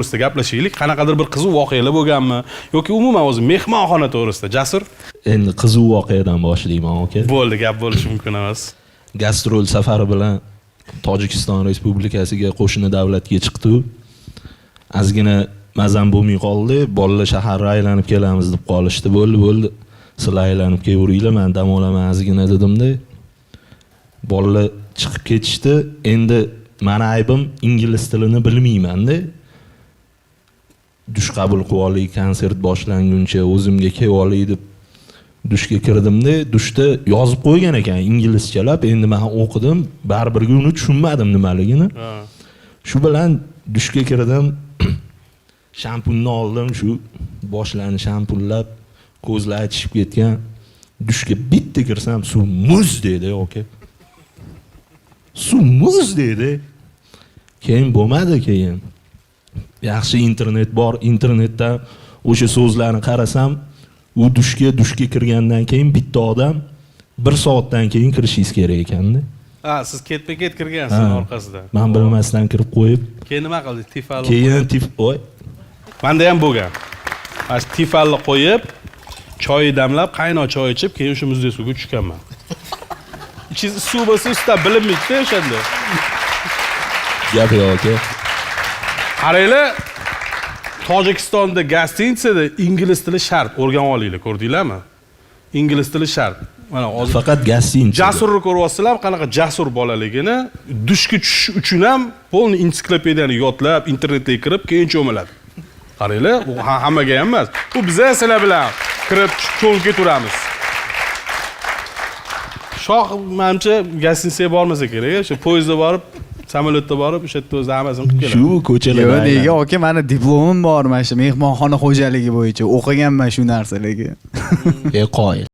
to'g'risida gaplashaylik. Qanaqadir bir qiziq voqealar bo'lganmi yoki umuman o'zi mehmonxona to'g'risida? Jasur? Endi qiziq voqeadan boshlayman, aka. Bo'ldi, gap bo'lishi mumkin emas. Gastrol safari bilan Tojikiston Respublikasiga qo'shni davlatga chiqdi. Ozgina mazam bo'lmay qoldi. Bolalar shaharga aylanib kelamiz deb qolishdi. Bo'ldi. Sizlar aylanib kelaveringlar, men dam olaman ozgina dedim-da. Bolalar chiqib ketishdi. Endi meni aybim ingliz tilini bilmayman-da. Dush qabul qilib olay, konsert boshlanguncha o'zimga kelib olay deb dushga kirdim-da, dushda yozib qo'ygan ekan inglizchalab. Endi men o'qidim, baribir uni tushunmadim nimaligini. Shu bilan dushga kirdim. Shampunni oldim, shu boshlarni shampunlab, ko'zlar achishib ketgan. Dushga bitta kirsam, suv muz dedi, aka. Suv muz dedi. Keyin bo'lmadi keyin. Yaxshi internet bor, internetda o'sha so'zlarni qarasam, u dushga kirgandan keyin bitta odam 1 soatdan keyin kirishingiz kerak ekanda. Ha, siz ketma-ket kirgansiz orqasidan. Men bilmasdan kirib qo'yib. Keyin nima qildi? Tifal. Keyin oy. Menda ham bo'lgan. Mana tifalni qo'yib, choy damlab, qaynoq choy ichib, keyin shu muzday suvga tushganman. Ichingiz suv bo'lsa, usta bilinmaydi o'shanda. Gap yo'q aka. Qaranglar, Tojikistonda gostinitsada ingliz tili shart, o'rganib olinglar, ko'rdinglarmi? Ingliz tili shart. Mana hozir faqat gostinitsa. Jasurni ko'ryapsizlar, qanaqa jasur bolaligini, dushga tushish uchun ham polni ensiklopediyani yodlab, internetga kirib, keyin cho'miladi. Qaranglar, bu hammaga ham emas. Bu biza sizlar bilan kirib cho'mib ketaveramiz. Shoh menimcha gostinitsaga bormasa kerak, o'sha poyezdda borib, samolyotda borib, o'sha yerda o'zi hammasini qilib keladi. Shu ko'chalarda. Yo'q, nega aka, meni diplomim bor, mana shu mehmonxona xo'jaligi bo'yicha o'qiganman shu narsalarga. Qoyil.